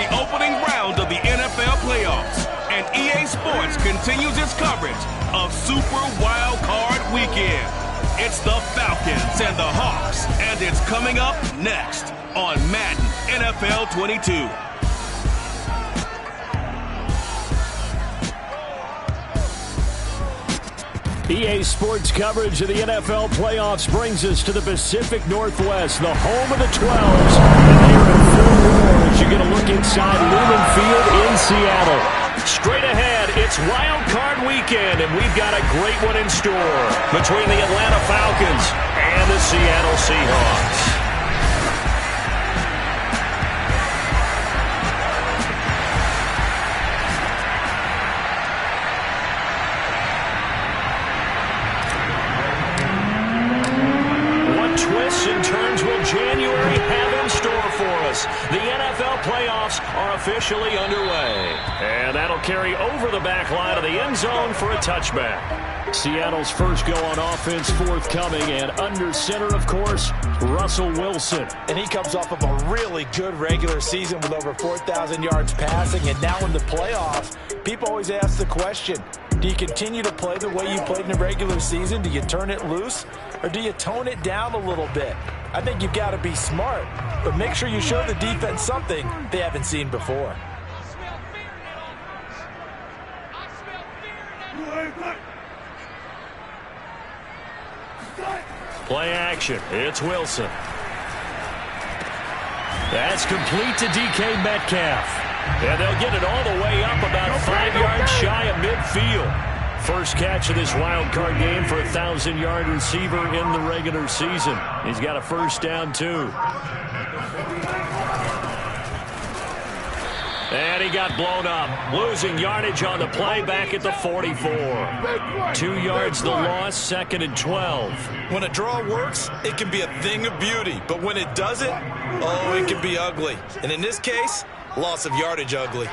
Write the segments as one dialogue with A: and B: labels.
A: the opening round of the NFL playoffs, and EA Sports continues its coverage of Super Wild Card Weekend. It's the Falcons and the Hawks, and it's coming up next on Madden NFL 22.
B: EA Sports coverage of the NFL playoffs brings us to the Pacific Northwest, the home of the 12s. And here in full roar as you get a look inside Lumen Field in Seattle. Straight ahead, it's Wild Card Weekend, and we've got a great one in store between the Atlanta Falcons and the Seattle Seahawks. Twists and turns will January have in store for us. The NFL playoffs are officially underway. And that'll carry over the back line of the end zone for a touchback. Seattle's first go on offense forthcoming, and under center, of course, Russell Wilson.
C: And he comes off of a really good regular season with over 4,000 yards passing. And now in the playoffs, people always ask the question, do you continue to play the way you played in the regular season? Do you turn it loose? Or do you tone it down a little bit? I think you've got to be smart, but make sure you show the defense something they haven't seen before.
B: Play action. It's Wilson. That's complete to DK Metcalf. And they'll get it all the way up about 5 yards shy of midfield. First catch of this wild card game for a 1,000-yard receiver in the regular season. He's got a first down, too. And he got blown up, losing yardage on the play back at the 44. 2 yards the loss, 2nd and 12.
C: When a draw works, it can be a thing of beauty. But when it doesn't, oh, it can be ugly. And in this case, loss of yardage ugly.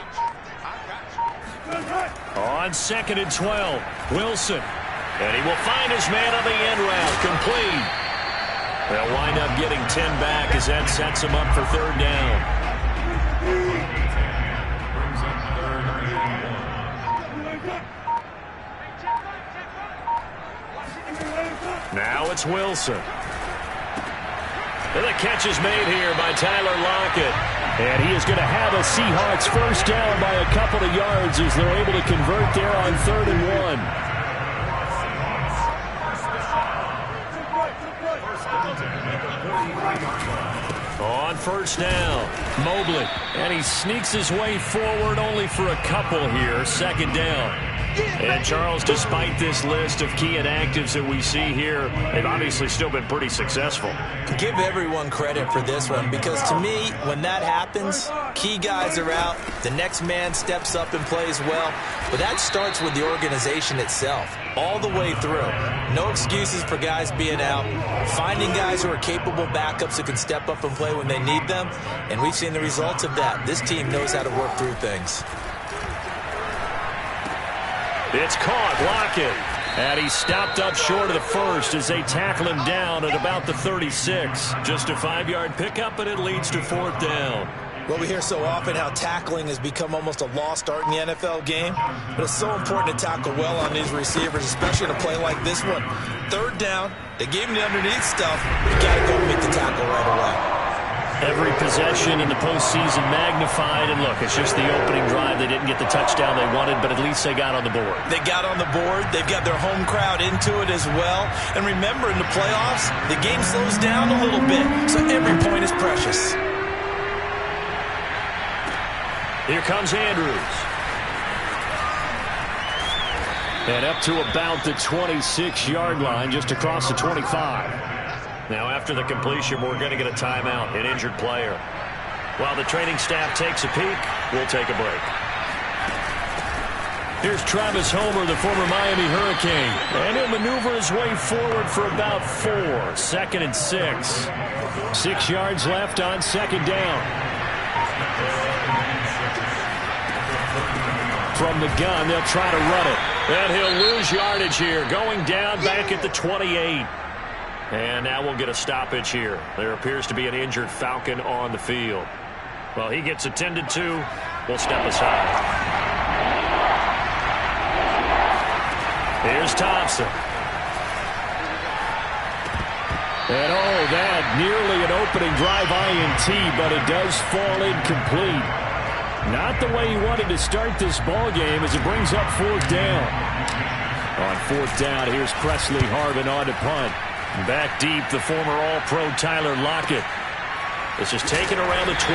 B: On 2nd and 12, Wilson. And he will find his man on the end route, complete. They'll wind up getting 10 back as that sets him up for third down. Now it's Wilson. And the catch is made here by Tyler Lockett. And he is going to have a Seahawks first down by a couple of yards as they're able to convert there on 3rd and 1. On first down, Mobley. And he sneaks his way forward only for a couple here, 2nd down. And, Charles, despite this list of key inactives that we see here, they've obviously still been pretty successful.
C: Give everyone credit for this one, because to me, when that happens, key guys are out, the next man steps up and plays well, but that starts with the organization itself, all the way through. No excuses for guys being out, finding guys who are capable backups who can step up and play when they need them, and we've seen the results of that. This team knows how to work through things.
B: It's caught, Lockett. And he stopped up short of the first as they tackle him down at about the 36. Just a 5-yard pickup, and it leads to 4th down.
C: Well, we hear so often how tackling has become almost a lost art in the NFL game, but it's so important to tackle well on these receivers, especially in a play like this one. 3rd down, they gave him the underneath stuff. You got to go and make the tackle right away.
B: Every possession in the postseason magnified, and look, it's just the opening drive. They didn't get the touchdown they wanted, but at least they got on the board.
C: They got on the board. They've got their home crowd into it as well. And remember, in the playoffs, the game slows down a little bit, so every point is precious.
B: Here comes Andrews. And up to about the 26-yard line, just across the 25. Now, after the completion, we're going to get a timeout, an injured player. While the training staff takes a peek, we'll take a break. Here's Travis Homer, the former Miami Hurricane. And he'll maneuver his way forward for about 4. 2nd and 6. 6 yards left on 2nd down. From the gun, they'll try to run it. And he'll lose yardage here, going down back at the 28. And now we'll get a stoppage here. There appears to be an injured Falcon on the field. Well, he gets attended to. We'll step aside. Here's Thompson. And that nearly an opening drive INT, but it does fall incomplete. Not the way he wanted to start this ball game as it brings up 4th down. On 4th down, here's Presley Harvin on to punt. Back deep, the former All-Pro Tyler Lockett. This is taken around the 12.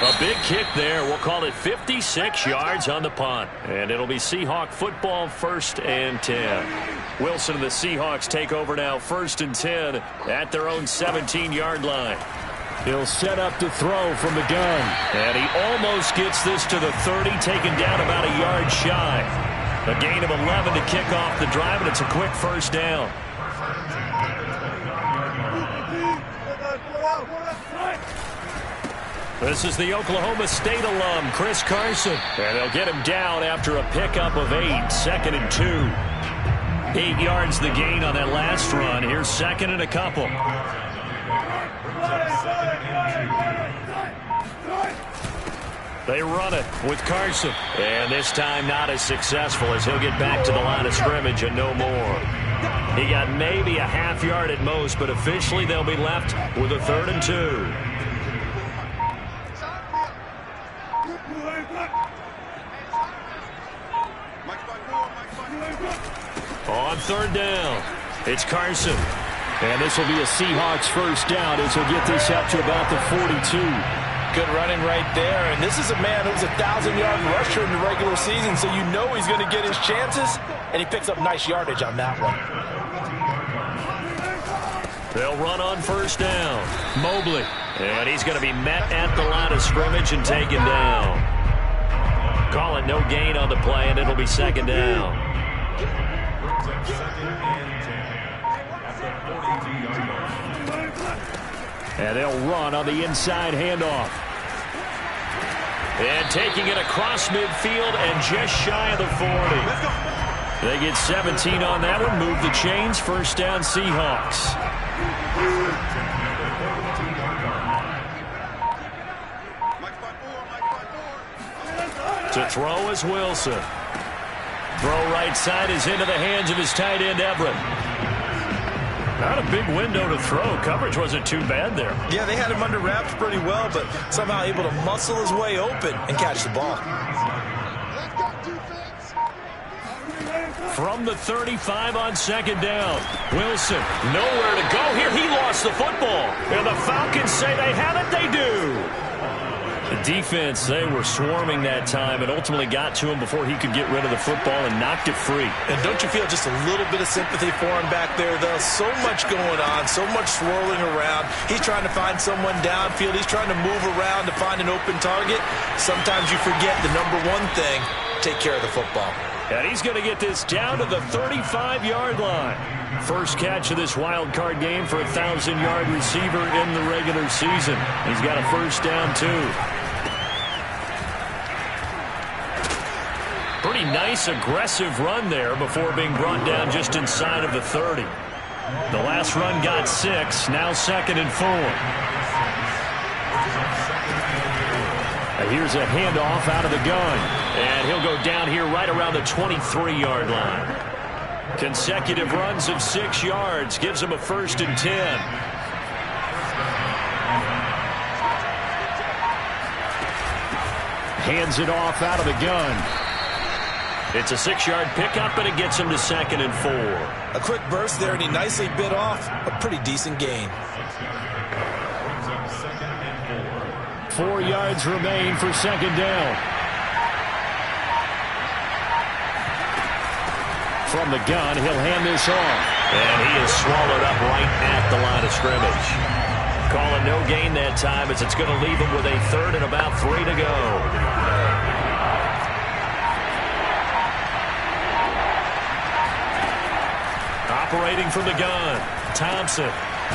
B: A big kick there. We'll call it 56 yards on the punt. And it'll be Seahawk football, 1st and 10. Wilson and the Seahawks take over now, 1st and 10 at their own 17-yard line. He'll set up to throw from the gun. And he almost gets this to the 30, taken down about a yard shy. A gain of 11 to kick off the drive, and it's a quick 1st down. This is the Oklahoma State alum, Chris Carson. And they'll get him down after a pickup of 8, 2nd and 2. 8 yards the gain on that last run. Here's 2nd and a couple. They run it with Carson. And this time not as successful as he'll get back to the line of scrimmage and no more. He got maybe a half yard at most, but officially they'll be left with a 3rd and 2. On 3rd down, it's Carson. And this will be a Seahawks 1st down as he'll get this up to about the 42.
C: Good running right there. And this is a man who's a 1,000-yard rusher in the regular season, so you know he's going to get his chances. And he picks up nice yardage on that one.
B: They'll run on 1st down. Mobley. And he's going to be met at the line of scrimmage and taken down. Call it no gain on the play, and it'll be 2nd down. And they'll run on the inside handoff. And taking it across midfield and just shy of the 40. They get 17 on that one. Move the chains. 1st down Seahawks. To throw is Wilson. Throw right side is into the hands of his tight end Everett. Not a big window to throw. Coverage wasn't too bad there.
C: Yeah, they had him under wraps pretty well, but somehow able to muscle his way open and catch the ball.
B: From the 35 on 2nd down. Wilson, nowhere to go here. He lost the football. And the Falcons say they have it. They do. The defense, they were swarming that time and ultimately got to him before he could get rid of the football and knocked it free.
C: And don't you feel just a little bit of sympathy for him back there, though? So much going on, so much swirling around. He's trying to find someone downfield. He's trying to move around to find an open target. Sometimes you forget the number one thing, take care of the football.
B: And he's going to get this down to the 35-yard line. First catch of this wild card game for a 1,000-yard receiver in the regular season. He's got a 1st down, too. Pretty nice, aggressive run there before being brought down just inside of the 30. The last run got 6, now 2nd and 4. Here's a handoff out of the gun. And he'll go down here right around the 23-yard line. Consecutive runs of 6 yards gives him a 1st and 10. Hands it off out of the gun. It's a 6-yard pickup, and it gets him to 2nd and 4.
C: A quick burst there, and he nicely bit off a pretty decent gain.
B: 4 yards remain for 2nd down. From the gun, he'll hand this off. And he is swallowed up right at the line of scrimmage. Calling no gain that time as it's going to leave him with a 3rd and about 3 to go. Operating from the gun, Thompson.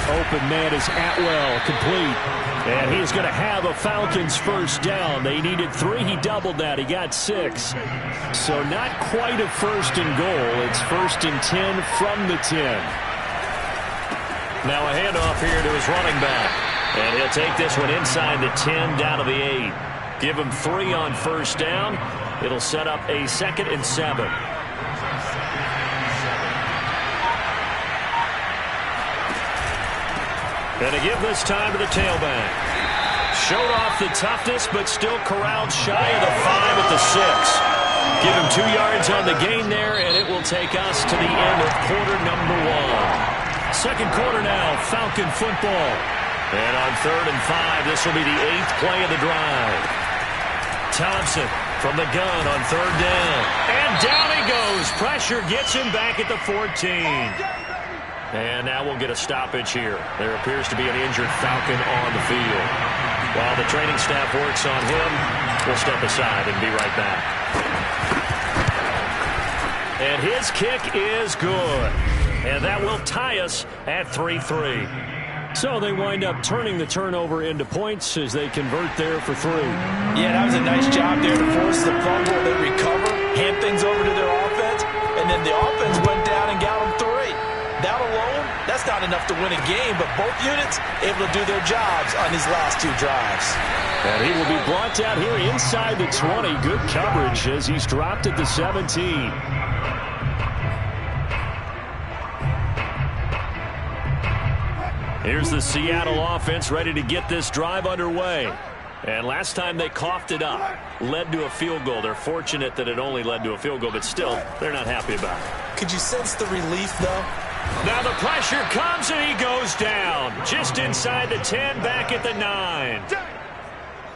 B: Open man is Atwell, complete. And he's going to have a Falcons 1st down. They needed 3. He doubled that. He got 6. So not quite a 1st and goal. It's 1st and 10 from the 10. Now a handoff here to his running back. And he'll take this one inside the 10 down to the 8. Give him 3 on first down. It'll set up a 2nd and 7. And to give this time to the tailback. Showed off the toughness, but still corralled shy of the 5 at the 6. Give him 2 yards on the gain there, and it will take us to the end of quarter number 1. Second quarter now, Falcon football. And on 3rd and 5, this will be the 8th play of the drive. Thompson from the gun on 3rd down. And down he goes. Pressure gets him back at the 14. And now we'll get a stoppage here. There appears to be an injured Falcon on the field. While the training staff works on him, we'll step aside and be right back. And his kick is good. And that will tie us at 3-3. So they wind up turning the turnover into points as they convert there for 3.
C: Yeah, that was a nice job there to force the fumble. They recover, hand things over to their offense, and then the offense went down and got them 3. That alone, that's not enough to win a game, but both units able to do their jobs on these last 2 drives.
B: And he will be brought down here inside the 20. Good coverage as he's dropped at the 17. Here's the Seattle offense ready to get this drive underway. And last time they coughed it up, led to a field goal. They're fortunate that it only led to a field goal, but still, they're not happy about it.
C: Could you sense the relief, though?
B: Now the pressure comes and he goes down. Just inside the 10, back at the 9.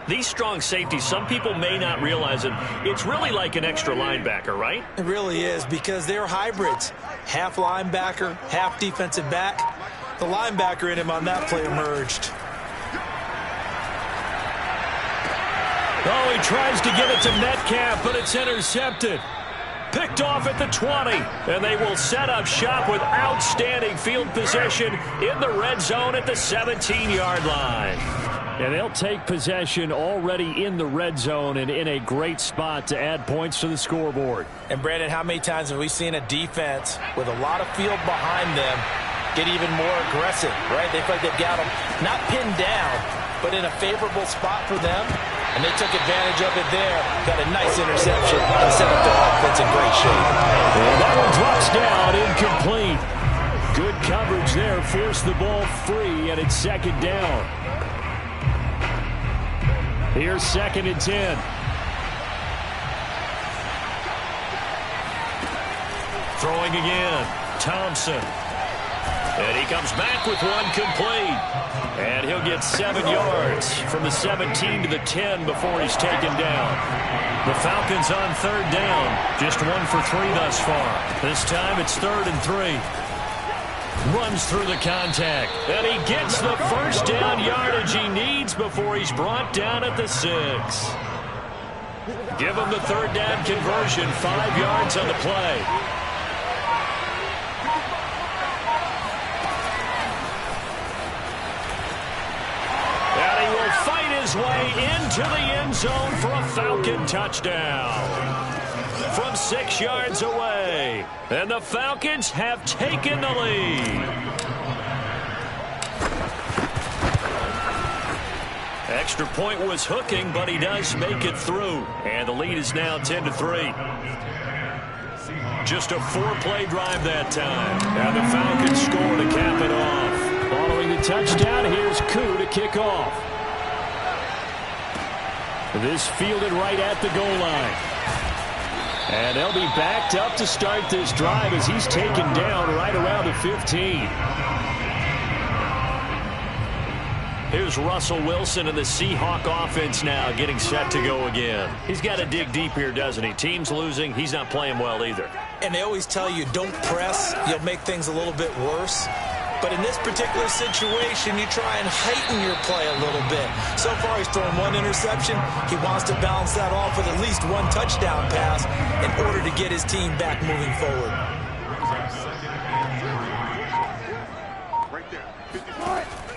B: These strong safeties, some people may not realize it. It's really like an extra linebacker, right?
C: It really is, because they're hybrids. Half linebacker, half defensive back. The linebacker in him on that play emerged.
B: Oh, he tries to give it to Metcalf, but it's intercepted. Picked off at the 20, and they will set up shop with outstanding field position in the red zone at the 17-yard line. And they'll take possession already in the red zone and in a great spot to add points to the scoreboard.
C: And, Brandon, how many times have we seen a defense with a lot of field behind them get even more aggressive, right? They feel like they've got them not pinned down, but in a favorable spot for them. And they took advantage of it there. Got a nice interception and set up their offense in great shape.
B: And that one drops down, incomplete. Good coverage there. Forced the ball free, and it's 2nd down. Here's 2nd and 10. Throwing again. Thompson. And he comes back with one complete. And he'll get 7 yards from the 17 to the 10 before he's taken down. The Falcons on 3rd down. Just 1 for 3 thus far. This time it's 3rd and 3. Runs through the contact. And he gets the first down yardage he needs before he's brought down at the 6. Give him the 3rd down conversion. 5 yards on the play. His way into the end zone for a Falcon touchdown from 6 yards away, and the Falcons have taken the lead. Extra point was hooking, but he does make it through, and the lead is now 10-3. Just a 4-play drive that time, and the Falcons score to cap it off. Following the touchdown, here's Koo to kick off. This fielded right at the goal line. And they'll be backed up to start this drive as he's taken down right around the 15. Here's Russell Wilson and the Seahawk offense now getting set to go again. He's got to dig deep here, doesn't he? Team's losing. He's not playing well either.
C: And they always tell you, don't press. You'll make things a little bit worse. But in this particular situation, you try and heighten your play a little bit. So far, he's thrown 1 interception. He wants to balance that off with at least 1 touchdown pass in order to get his team back moving forward.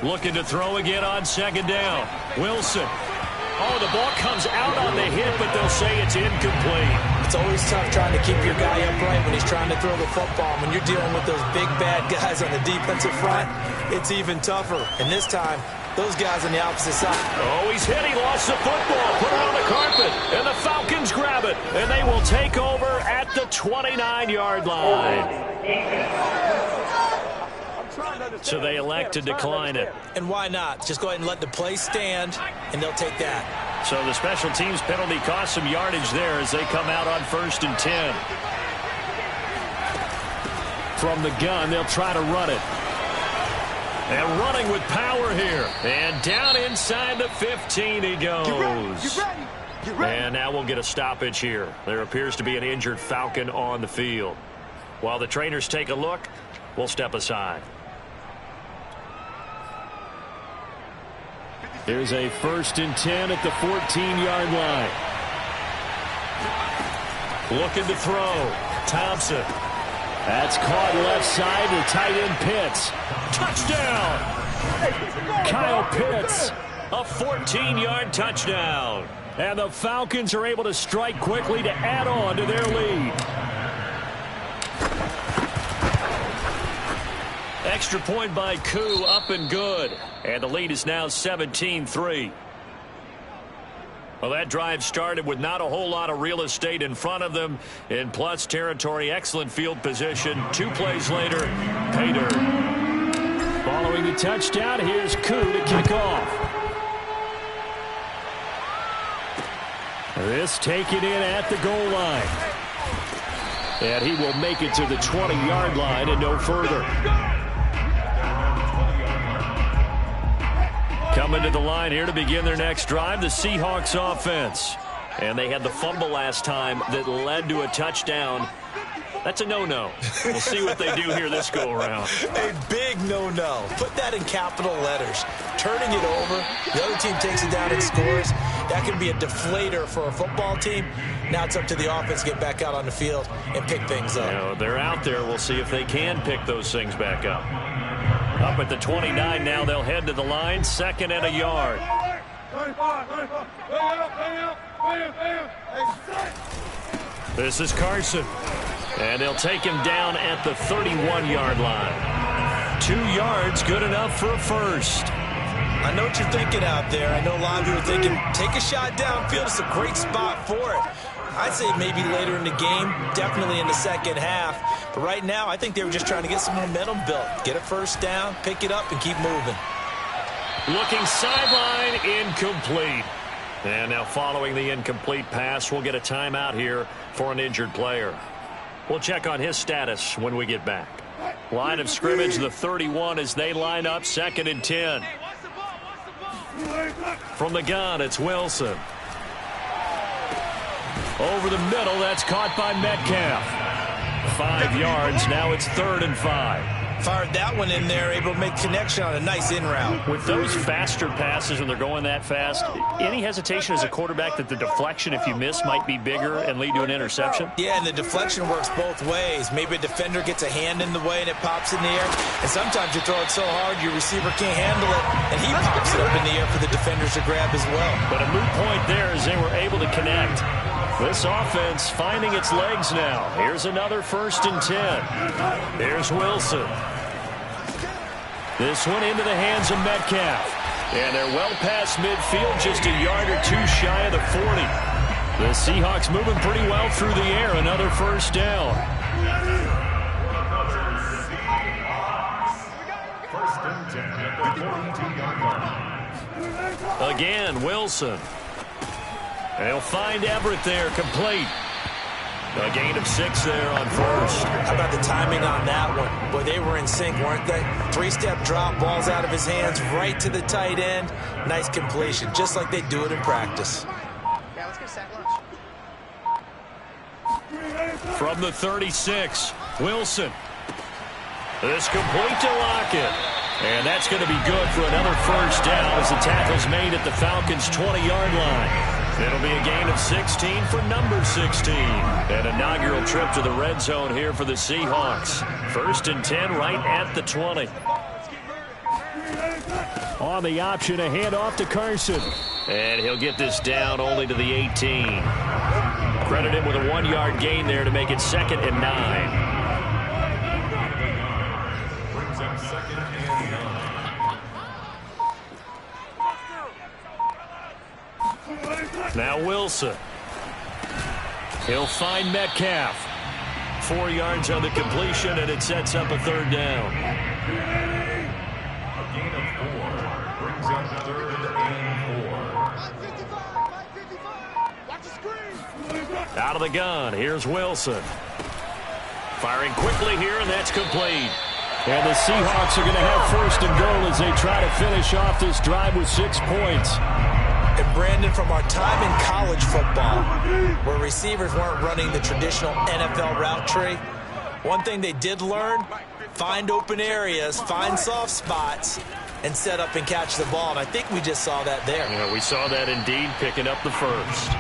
B: Looking to throw again on 2nd down. Wilson. Oh, the ball comes out on the hit, but they'll say it's incomplete.
C: It's always tough trying to keep your guy upright when he's trying to throw the football. When you're dealing with those big, bad guys on the defensive front, it's even tougher. And this time, those guys on the opposite side.
B: Oh, he's hit. He lost the football. Put it on the carpet. And the Falcons grab it. And they will take over at the 29-yard line. So they elect to decline it.
C: And why not? Just go ahead and let the play stand, and they'll take that.
B: So the special teams penalty cost some yardage there as they come out on 1st and 10. From the gun, they'll try to run it. And running with power here. And down inside the 15 he goes. Get ready. And now we'll get a stoppage here. There appears to be an injured Falcon on the field. While the trainers take a look, we'll step aside. Here's a 1st and 10 at the 14-yard line. Looking to throw. Thompson. That's caught left side to tight end Pitts. Touchdown! Kyle Pitts, a 14-yard touchdown. And the Falcons are able to strike quickly to add on to their lead. Extra point by Koo, up and good. And the lead is now 17-3. Well, that drive started with not a whole lot of real estate in front of them. In plus territory, excellent field position. 2 plays later, pay dirt. Following the touchdown, here's Koo to kick off. This taken in at the goal line. And he will make it to the 20-yard line and no further. Coming to the line here to begin their next drive, the Seahawks offense. And they had the fumble last time that led to a touchdown. That's a no-no. We'll see what they do here this go-around.
C: A big no-no. Put that in capital letters. Turning it over, the other team takes it down and scores. That can be a deflator for a football team. Now it's up to the offense to get back out on the field and pick things up.
B: You know, they're out there. We'll see if they can pick those things back up. Up at the 29 now, they'll head to the line, 2nd and a yard. This is Carson. And they'll take him down at the 31-yard line. 2 yards, good enough for a first.
C: I know what you're thinking out there. I know a lot of you are thinking, take a shot downfield. It's a great spot for it. I'd say maybe later in the game, definitely in the second half. But right now, I think they were just trying to get some momentum built. Get a first down, pick it up, and keep moving.
B: Looking sideline, incomplete. And now following the incomplete pass, we'll get a timeout here for an injured player. We'll check on his status when we get back. Line of scrimmage, the 31 as they line up, 2nd and 10. From the gun, it's Wilson. Over the middle, that's caught by Metcalf. 5 yards, now it's 3rd and 5.
C: Fired that one in there, able to make connection on a nice in route.
B: With those faster passes when they're going that fast, any hesitation as a quarterback that the deflection, if you miss, might be bigger and lead to an interception?
C: Yeah, and the deflection works both ways. Maybe a defender gets a hand in the way and it pops in the air. And sometimes you throw it so hard your receiver can't handle it, and he pops it up in the air for the defenders to grab as well.
B: But a moot point there as they were able to connect. This offense finding its legs now. Here's another 1st and 10. Here's Wilson. This one into the hands of Metcalf. And they're well past midfield, just a yard or 2 shy of the 40. The Seahawks moving pretty well through the air. Another first down. Again, Wilson. They'll find Everett there, complete. A gain of 6 there on first.
C: How about the timing on that one? Boy, they were in sync, weren't they? 3-step drop, balls out of his hands, right to the tight end. Nice completion, just like they do it in practice.
D: Yeah, let's get sack lunch.
B: From the 36, Wilson. This complete to Lockett. And that's going to be good for another first down as the tackle's made at the Falcons' 20-yard line. It'll be a gain of 16 for number 16. An inaugural trip to the red zone here for the Seahawks. 1st and 10 right at the 20. On the option, a handoff to Carson. And he'll get this down only to the 18. Credit him with a 1-yard gain there to make it 2nd and 9. Now Wilson. He'll find Metcalf. 4 yards on the completion, and it sets up a third down.
E: A gain of 4 brings up 3rd and 4.
B: Out of the gun, here's Wilson. Firing quickly here, and that's complete. And the Seahawks are going to have 1st and goal as they try to finish off this drive with 6 points.
C: And Brandon, from our time in college football, where receivers weren't running the traditional NFL route tree, one thing they did learn, find open areas, find soft spots, and set up and catch the ball. And I think we just saw that there.
B: Yeah, we saw that indeed, picking up the first.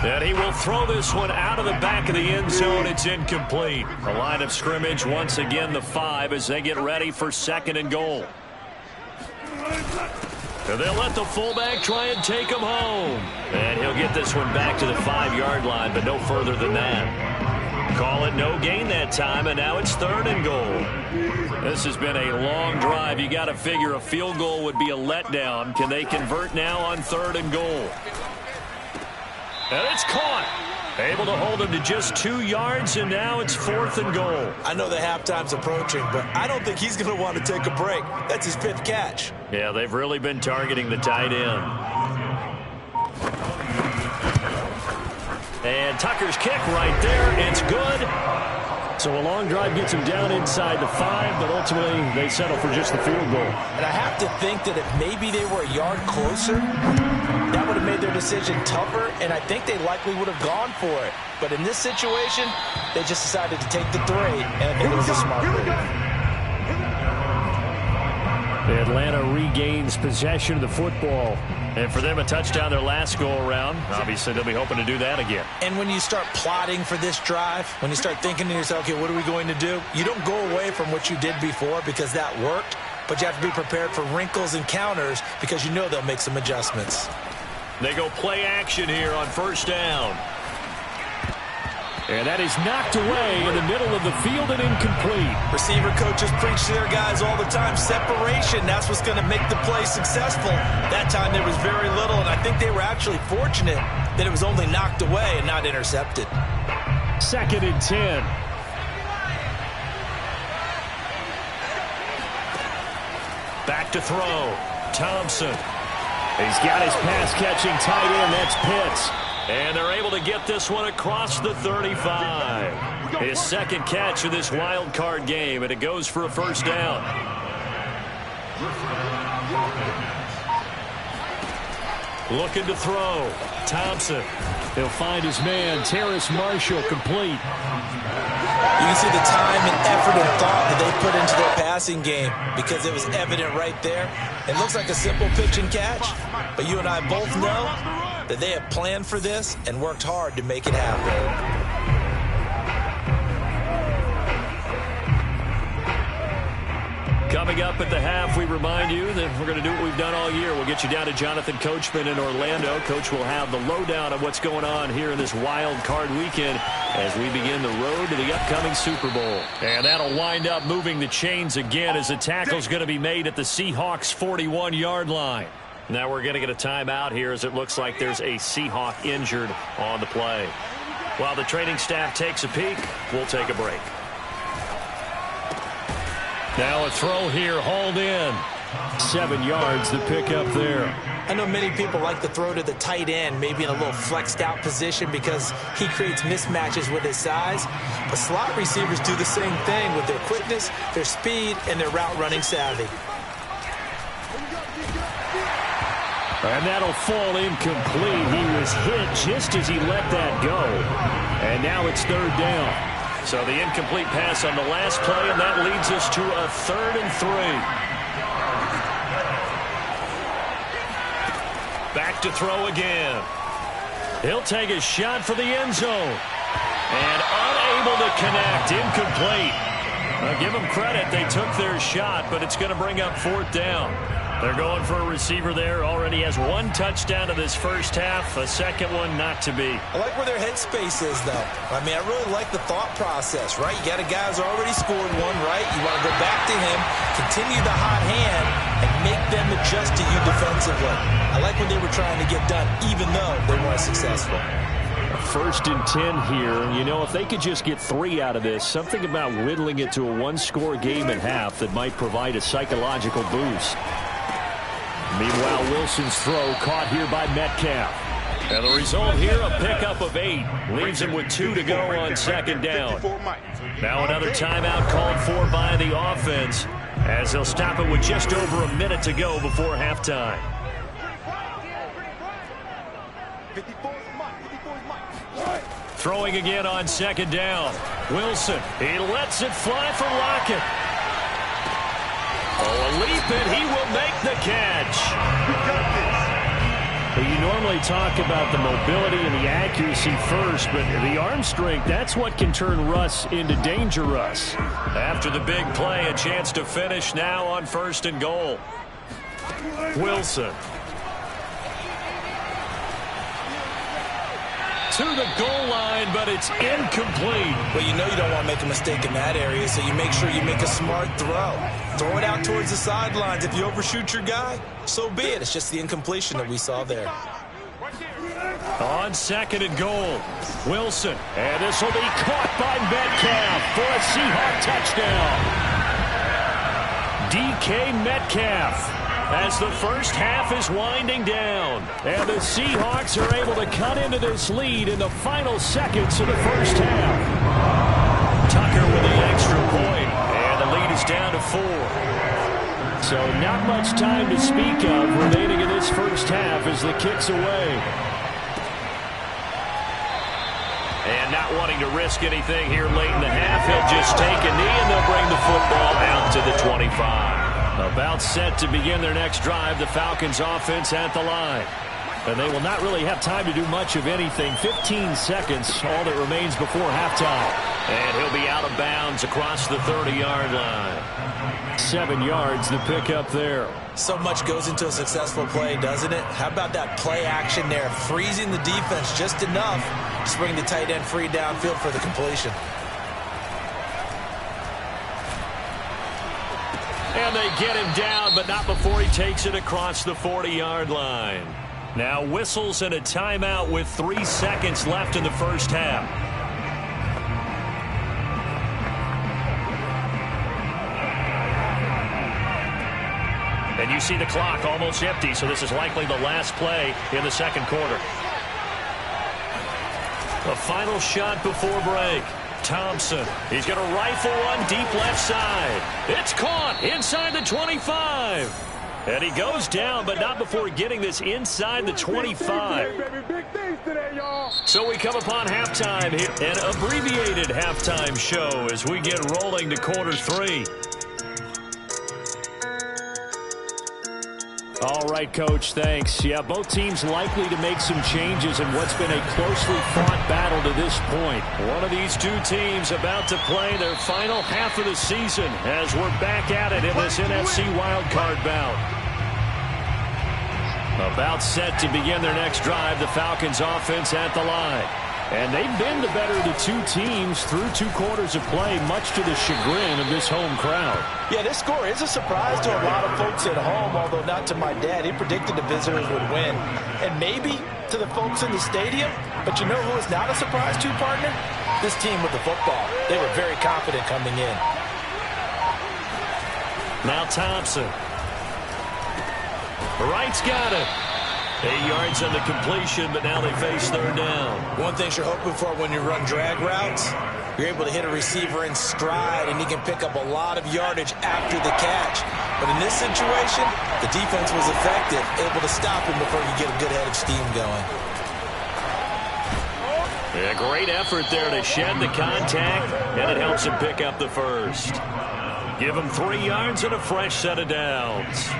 B: And he will throw this one out of the back of the end zone. It's incomplete. The line of scrimmage, once again, the 5 as they get ready for 2nd and goal. And they'll let the fullback try and take him home. And he'll get this one back to the 5-yard line, but no further than that. Call it no gain that time, and now it's 3rd and goal. This has been a long drive. You got to figure a field goal would be a letdown. Can they convert now on 3rd and goal? And it's caught. Able to hold him to just 2 yards, and now it's 4th and goal.
C: I know the halftime's approaching, but I don't think he's going to want to take a break. That's his 5th catch.
B: Yeah, they've really been targeting the tight end. And Tucker's kick right there. It's good. So a long drive gets him down inside the 5, but ultimately they settle for just the field goal.
C: And I have to think that if maybe they were a yard closer, that would have made their decision tougher, and I think they likely would have gone for it. But in this situation, they just decided to take the 3, and I think it was a smart move.
B: Atlanta regains possession of the football. And for them, a touchdown their last go-around. Obviously, they'll be hoping to do that again.
C: And when you start plotting for this drive, when you start thinking to yourself, okay, what are we going to do? You don't go away from what you did before because that worked, but you have to be prepared for wrinkles and counters because you know they'll make some adjustments.
B: They go play action here on 1st down. And that is knocked away in the middle of the field and incomplete.
C: Receiver coaches preach to their guys all the time. Separation, that's what's going to make the play successful. That time there was very little, and I think they were actually fortunate that it was only knocked away and not intercepted.
B: 2nd and 10. Back to throw. Thompson. He's got his pass-catching tight end. That's Pitts. And they're able to get this one across the 35. His 2nd catch of this wild card game, and it goes for a 1st down. Looking to throw. Thompson. He'll find his man, Terrace Marshall, complete.
C: You can see the time and effort and thought that they put into their passing game because it was evident right there. It looks like a simple pitch and catch, but you and I both know that they have planned for this and worked hard to make it happen.
B: Coming up at the half, we remind you that we're going to do what we've done all year. We'll get you down to Jonathan Coachman in Orlando. Coach will have the lowdown of what's going on here in this wild card weekend as we begin the road to the upcoming Super Bowl. And that'll wind up moving the chains again as the tackle's going to be made at the Seahawks' 41-yard line. Now we're going to get a timeout here as it looks like there's a Seahawk injured on the play. While the training staff takes a peek, we'll take a break. Now a throw here, hauled in. 7 yards, the pickup there.
C: I know many people like to throw to the tight end, maybe in a little flexed out position because he creates mismatches with his size. But slot receivers do the same thing with their quickness, their speed, and their route running savvy.
B: And that'll fall incomplete. He was hit just as he let that go. And now it's 3rd down. So the incomplete pass on the last play, and that leads us to a 3rd and 3. Back to throw again. He'll take a shot for the end zone. And unable to connect. Incomplete. I'll give them credit. They took their shot, but it's going to bring up 4th down. They're going for a receiver there. Already has one touchdown in this first half. A second one not to be.
C: I like where their headspace is, though. I mean, I really like the thought process, right? You got a guy who's already scored one, right? You want to go back to him, continue the hot hand, and make them adjust to you defensively. I like what they were trying to get done, even though they weren't successful.
B: 1st and 10 here. You know, if they could just get 3 out of this, something about whittling it to a one-score game at half that might provide a psychological boost. Meanwhile, Wilson's throw caught here by Metcalf. And the result here, a pickup of 8. Leaves him with 2 to go on 2nd down. Now another timeout called for by the offense, as they'll stop it with just over a minute to go before halftime. Throwing again on 2nd down. Wilson, he lets it fly for Lockett. Oh, a leap, and he will make the catch. Well, you normally talk about the mobility and the accuracy first, but the arm strength, that's what can turn Russ into Danger Russ. After the big play, a chance to finish now on 1st and goal. Wilson. To the goal line, but it's incomplete.
C: Well, you know you don't want to make a mistake in that area, so you make sure you make a smart throw. Throw it out towards the sidelines. If you overshoot your guy, so be it. It's just the incompletion that we saw there.
B: On 2nd and goal, Wilson. And this will be caught by Metcalf for a Seahawk touchdown. DK Metcalf, as the first half is winding down. And the Seahawks are able to cut into this lead in the final seconds of the first half. Tucker with the extra point, and the lead is down to 4. So not much time to speak of remaining in this first half as the kick's away. And not wanting to risk anything here late in the half, he'll just take a knee and they'll bring the football out to the 25. About set to begin their next drive, the Falcons offense at the line. And they will not really have time to do much of anything. 15 seconds, all that remains before halftime. And he'll be out of bounds across the 30-yard line. 7 yards, the pickup there.
C: So much goes into a successful play, doesn't it? How about that play action there? Freezing the defense just enough to bring the tight end free downfield for the completion.
B: And they get him down, but not before he takes it across the 40-yard line. Now whistles and a timeout with 3 seconds left in the first half. And you see the clock almost empty, so this is likely the last play in the second quarter. A final shot before break. Thompson, he's going to rifle one deep left side. It's caught inside the 25. And he goes down, but not before getting this inside the 25. So we come upon halftime here, an abbreviated halftime show as we get rolling to quarter 3. All right, Coach, thanks. Yeah, both teams likely to make some changes in what's been a closely fought battle to this point. One of these two teams about to play their final half of the season as we're back at it in this NFC wildcard bout. About set to begin their next drive, the Falcons offense at the line. And they've been the better of the two teams through 2 quarters of play, much to the chagrin of this home crowd.
C: Yeah, this score is a surprise to a lot of folks at home, although not to my dad. He predicted the visitors would win. And maybe to the folks in the stadium, but you know who is not a surprise to, partner? This team with the football. They were very confident coming in.
B: Now Thompson. Wright's got it. 8 yards on the completion, but now they face 3rd down.
C: One thing you're hoping for when you run drag routes, you're able to hit a receiver in stride, and he can pick up a lot of yardage after the catch. But in this situation, the defense was effective, able to stop him before you get a good head of steam going.
B: A great effort there to shed the contact, and it helps him pick up the first. Give him 3 yards and a fresh set of downs.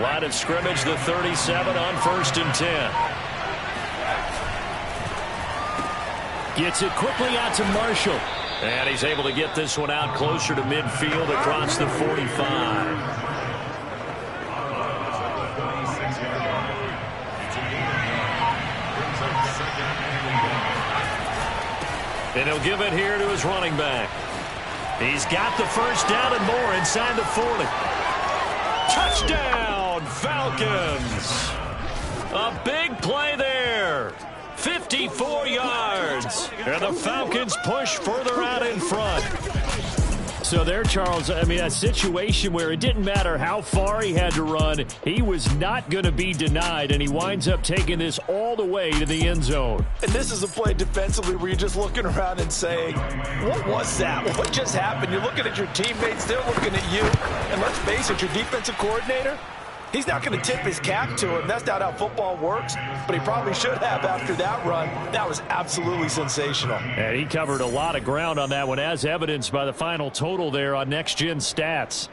B: Line of scrimmage, the 37 on 1st and 10. Gets it quickly out to Marshall. And he's able to get this one out closer to midfield across the 45. And he'll give it here to his running back. He's got the first down and more inside the 40. Touchdown, Falcons. A big play there. 54 yards. And the Falcons push further out in front. So there, Charles, I mean, a situation where it didn't matter how far he had to run, he was not going to be denied, and he winds up taking this all the way to the end zone.
C: And this is a play defensively where you're just looking around and saying, what was that? What just happened? You're looking at your teammates, they're looking at you. And let's face it, your defensive coordinator, he's not going to tip his cap to him. That's not how football works, but he probably should have after that run. That was absolutely sensational.
B: And he covered a lot of ground on that one, as evidenced by the final total there on Next Gen Stats.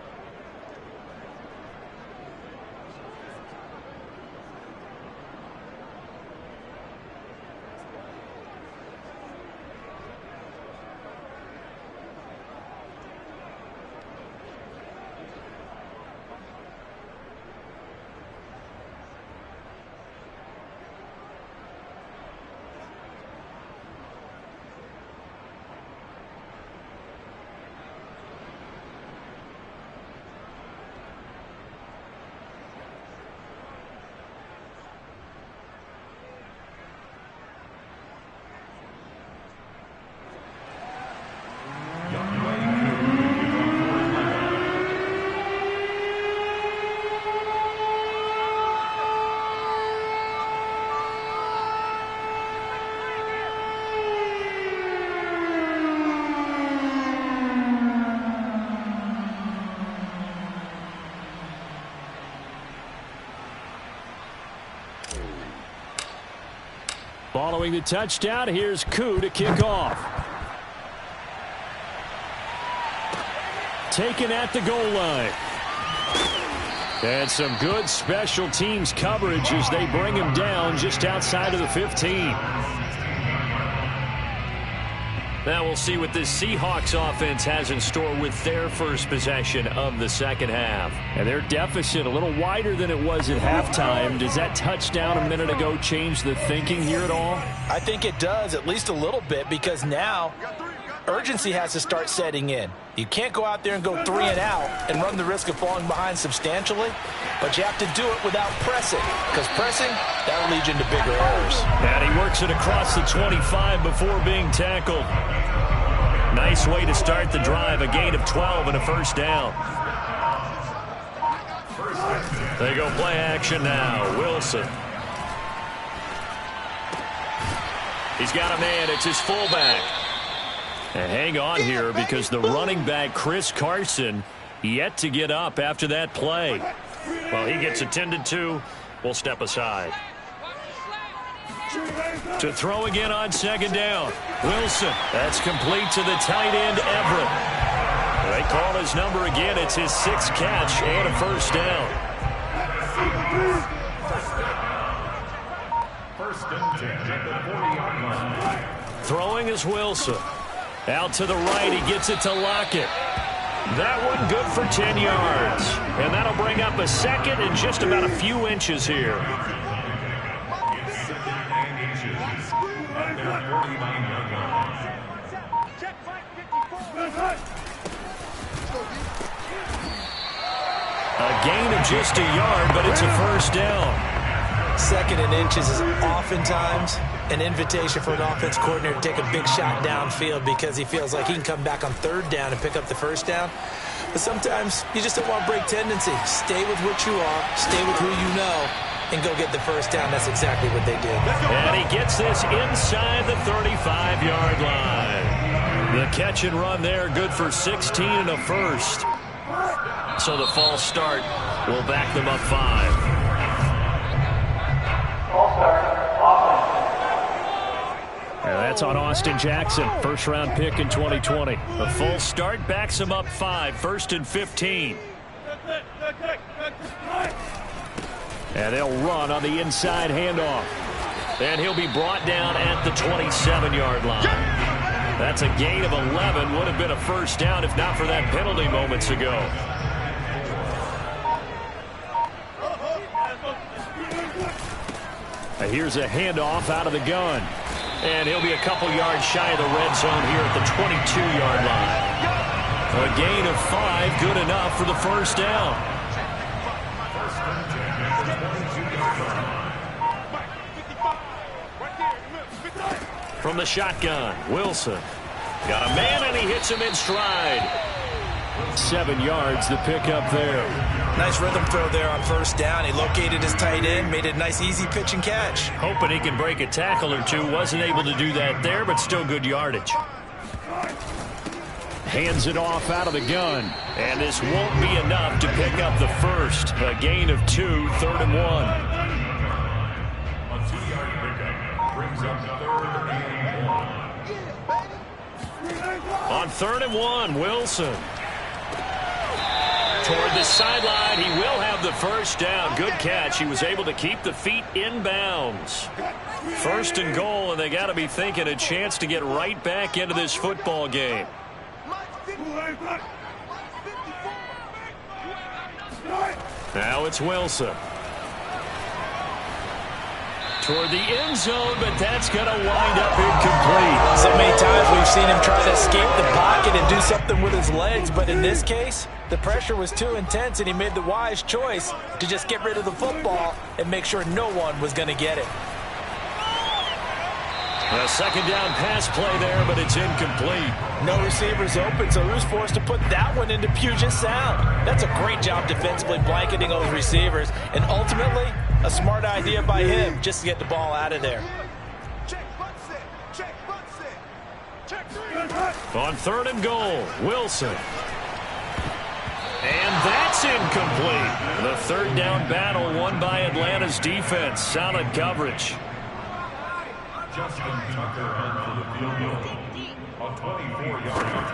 B: Following the touchdown, here's Koo to kick off. Taken at the goal line. And some good special teams coverage as they bring him down just outside of the 15. Now we'll see what this Seahawks offense has in store with their first possession of the second half. And their deficit a little wider than it was at halftime. Does that touchdown a minute ago change the thinking here at all?
C: I think it does, at least a little bit, because now urgency has to start setting in. You can't go out there and go 3 and out and run the risk of falling behind substantially, but you have to do it without pressing, because pressing, that'll lead you into bigger errors.
B: And he works it across the 25 before being tackled. Nice way to start the drive, a gain of 12 and a first down. They go play action now. Wilson. He's got a man. It's his fullback. And hang on here because the running back, Chris Carson, yet to get up after that play. Well, he gets attended to. We'll step aside. To throw again on second down. Wilson. That's complete to the tight end, Everett. They call his number again. It's his 6th catch and a first down.
E: First and 10 at the 40-yard line.
B: Throwing is Wilson. Out to the right, he gets it to Lockett. That one good for 10 yards. And that'll bring up a second and just about a few inches here.
E: Second and inches at their 49-yard line.
B: A gain of just a yard, but it's a first down.
C: Second and inches is oftentimes an invitation for an offense coordinator to take a big shot downfield because he feels like he can come back on third down and pick up the first down. But sometimes you just don't want to break tendency. Stay with what you are, stay with who you know, and go get the first down. That's exactly what they did.
B: And he gets this inside the 35-yard line. The catch and run there, good for 16 and a first. So the false start will back them up 5. And that's on Austin Jackson, first-round pick in 2020. The full start backs him up 5, 1st and 15. And they'll run on the inside handoff. And he'll be brought down at the 27-yard line. That's a gain of 11. Would have been a first down if not for that penalty moments ago. Here's a handoff out of the gun. And he'll be a couple yards shy of the red zone here at the 22-yard line. A gain of 5, good enough for the first down. From the shotgun, Wilson. Got a man, and he hits him in stride. 7 yards, the pickup there.
C: Nice rhythm throw there on first down. He located his tight end, made it a nice, easy pitch and catch.
B: Hoping he can break a tackle or two. Wasn't able to do that there, but still good yardage. Hands it off out of the gun. And this won't be enough to pick up the first. A gain of 2, 3rd and 1.
E: A 2-yard pickup brings up 3rd and 1.
B: On 3rd and 1, Wilson. Toward the sideline, he will have the first down. Good catch. He was able to keep the feet in bounds. 1st and goal, and they got to be thinking a chance to get right back into this football game. Now it's Wilson. Toward the end zone, but that's going to wind up incomplete.
C: So many times we've seen him try to escape the pocket and do something with his legs, but in this case, the pressure was too intense, and he made the wise choice to just get rid of the football and make sure no one was going to get it.
B: A second down pass play there, but it's incomplete.
C: No receivers open, so he was forced to put that one into Puget Sound. That's a great job defensively blanketing those receivers, and ultimately, a smart idea by him just to get the ball out of there.
B: On 3rd and goal, Wilson. And that's incomplete. The 3rd down battle won by Atlanta's defense. Solid coverage.
E: Justin Tucker on for the field goal. A 24-yard attempt.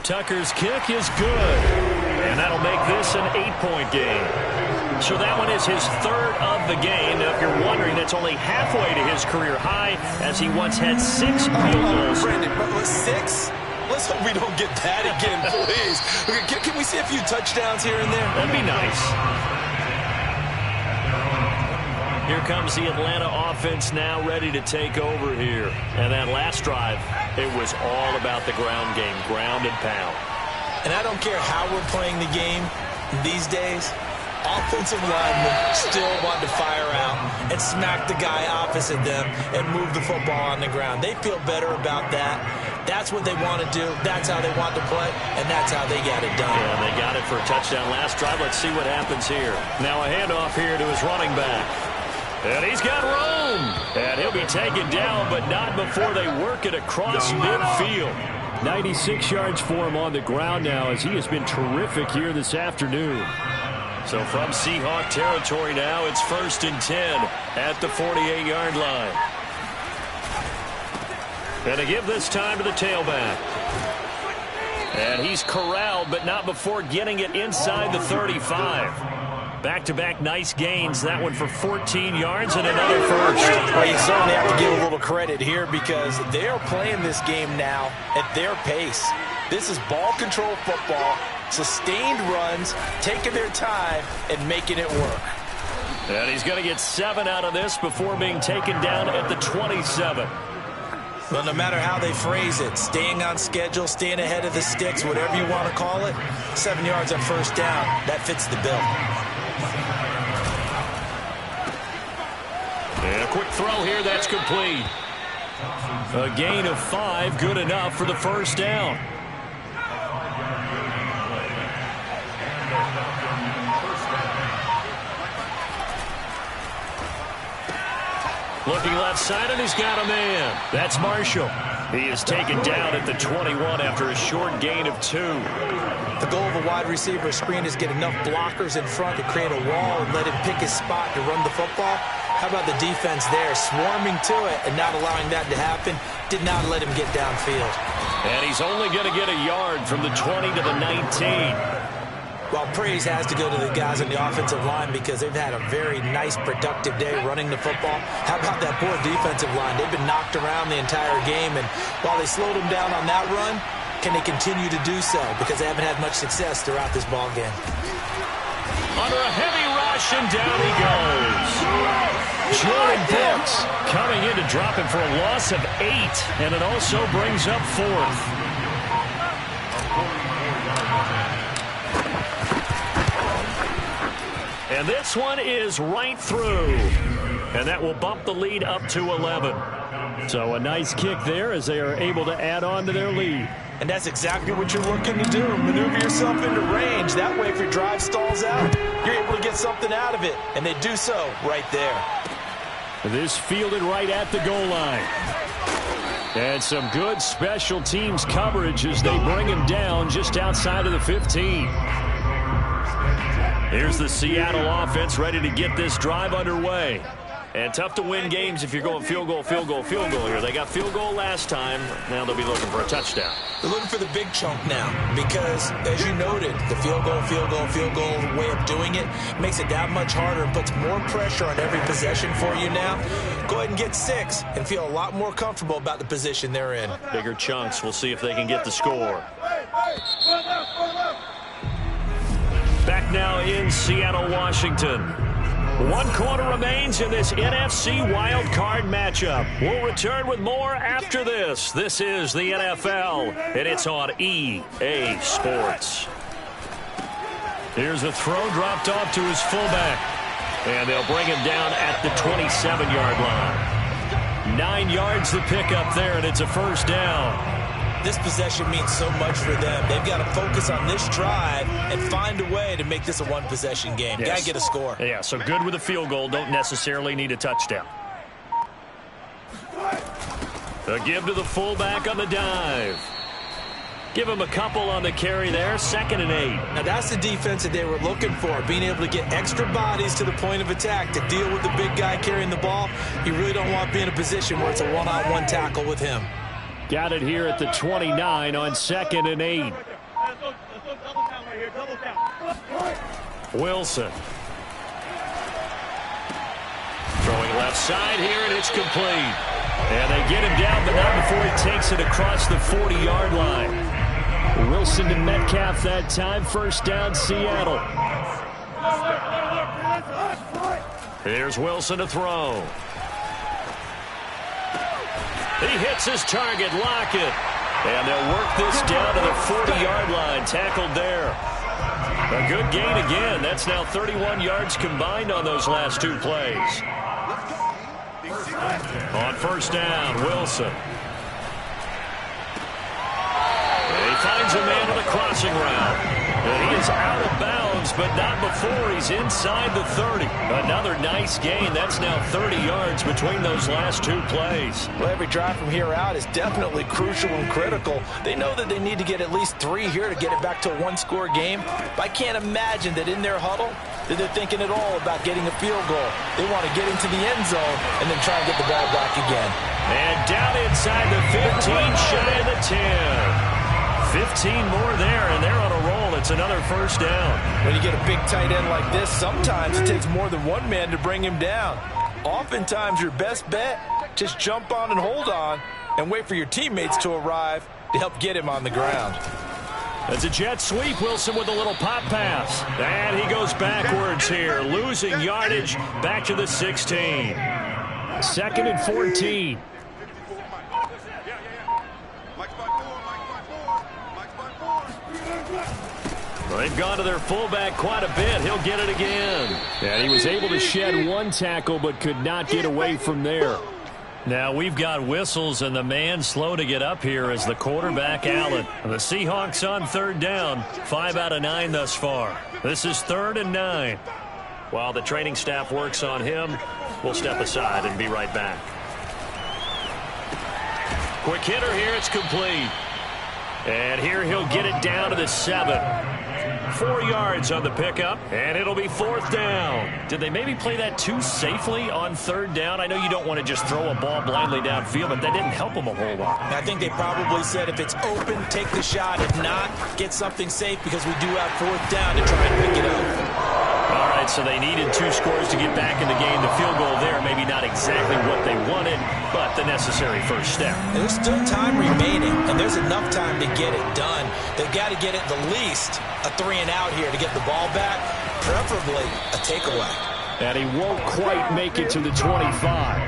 B: Tucker's kick is good. And that'll make this an 8-point game. So that one is his 3rd of the game. Now, if you're wondering, that's only halfway to his career high, as he once had 6 field goals.
C: Brandon, but was 6? Let's hope we don't get that again, please. Can we see a few touchdowns here and there?
B: That'd be nice. Here comes the Atlanta offense now ready to take over here. And that last drive, it was all about the ground game, ground and pound.
C: And I don't care how we're playing the game these days, offensive linemen still want to fire out and smack the guy opposite them and move the football on the ground. They feel better about that. That's what they want to do. That's how they want to play, and that's how they got it done.
B: Yeah, they got it for a touchdown last drive. Let's see what happens here. Now a handoff here to his running back. And he's got room. And he'll be taken down, but not before they work it across midfield. 96 yards for him on the ground now, as he has been terrific here this afternoon. So from Seahawk territory now, it's 1st and 10 at the 48-yard line. And to give this time to the tailback. And he's corralled, but not before getting it inside the 35. Back-to-back nice gains. That one for 14 yards and another first.
C: Well, you certainly have to give a little credit here because they're playing this game now at their pace. This is ball control football, sustained runs, taking their time, and making it work.
B: And he's going to get 7 out of this before being taken down at the 27.
C: Well, no matter how they phrase it, staying on schedule, staying ahead of the sticks, whatever you want to call it, 7 yards on first down, that fits the bill.
B: And a quick throw here, that's complete. A gain of 5, good enough for the first down. Looking left side, and he's got a man. That's Marshall. He is taken down at the 21 after a short gain of 2.
C: The goal of a wide receiver screen is get enough blockers in front to create a wall and let him pick his spot to run the football. How about the defense there, swarming to it and not allowing that to happen? Did not let him get downfield.
B: And he's only going to get a yard from the 20 to the 19.
C: Well, praise has to go to the guys on the offensive line because they've had a very nice, productive day running the football. How about that poor defensive line? They've been knocked around the entire game, and while they slowed them down on that run, can they continue to do so? Because they haven't had much success throughout this ballgame.
B: Under a heavy rush, and down he goes. Jordan Brooks coming in to drop him for a loss of 8, and it also brings up 4th. And this one is right through, and that will bump the lead up to 11. So a nice kick there as they are able to add on to their lead.
C: And that's exactly what you're looking to do. Maneuver yourself into range. That way, if your drive stalls out, you're able to get something out of it. And they do so right there.
B: This fielded right at the goal line. And some good special teams coverage as they bring him down just outside of the 15. Here's the Seattle offense ready to get this drive underway. And tough to win games if you're going field goal, field goal, field goal here. They got field goal last time. Now they'll be looking for a touchdown.
C: They're looking for the big chunk now because, as you noted, the field goal way of doing it makes it that much harder and puts more pressure on every possession for you now. Go ahead and get 6 and feel a lot more comfortable about the position they're in.
B: Bigger chunks. We'll see if they can get the score. Back now in Seattle, Washington. 1 quarter remains in this NFC Wild Card matchup. We'll return with more after this. This is the NFL, and it's on EA Sports. Here's a throw dropped off to his fullback, and they'll bring him down at the 27-yard line. 9 yards to pick up there, and it's a first down.
C: This possession means so much for them. They've got to focus on this drive and find a way to make this a one-possession game.
B: Yes.
C: Got to get a score.
B: Yeah, so good with a field goal. Don't necessarily need a touchdown. A give to the fullback on the dive. Give him a couple on the carry there. 2nd and 8.
C: Now, that's the defense that they were looking for, being able to get extra bodies to the point of attack to deal with the big guy carrying the ball. You really don't want to be in a position where it's a one-on-one tackle with him.
B: Got it here at the 29 on 2nd and 8. Wilson. Throwing left side here, and it's complete. And they get him down, but not before he takes it across the 40-yard line. Wilson to Metcalf that time. First down, Seattle. Here's Wilson to throw. He hits his target, Lockett. And they'll work this down to the 40-yard line. Tackled there. A good gain again. That's now 31 yards combined on those last 2 plays. On first down, Wilson. And he finds a man on the crossing route. And he is out of bounds, but not before he's inside the 30. Another nice gain. That's now 30 yards between those last 2 plays.
C: Well, every drive from here out is definitely crucial and critical. They know that they need to get at least 3 here to get it back to a one-score game. But I can't imagine that in their huddle that they're thinking at all about getting a field goal. They want to get into the end zone and then try and get the ball back again.
B: And down inside the 15, shy of the 10. 15 more there, and they're on a roll. It's another first down.
C: When you get a big tight end like this, sometimes it takes more than one man to bring him down. Oftentimes, your best bet, just jump on and hold on and wait for your teammates to arrive to help get him on the ground.
B: That's a jet sweep. Wilson with a little pop pass. And he goes backwards here, losing yardage back to the 16. 2nd and 14. They've gone to their fullback quite a bit. He'll get it again. And he was able to shed 1 tackle but could not get away from there. Now we've got whistles and the man slow to get up here is the quarterback, Allen. The Seahawks on 3rd down. 5 out of 9 thus far. This is 3rd and 9. While the training staff works on him, we'll step aside and be right back. Quick hitter here. It's complete. And here he'll get it down to the 7. 4 yards on the pickup, and it'll be 4th down. Did they maybe play that too safely on 3rd down? I know you don't want to just throw a ball blindly downfield, but that didn't help them a whole lot.
C: I think they probably said if it's open, take the shot. If not, get something safe because we do have 4th down to try and pick it up.
B: All right, so they needed 2 scores to get back in the game. The field goal there, maybe not exactly what they wanted, but the necessary first step.
C: And there's still time remaining, and there's enough time to get it done. They've got to get it the least a 3-and-out here to get the ball back, preferably a takeaway.
B: And he won't quite make it to the 25.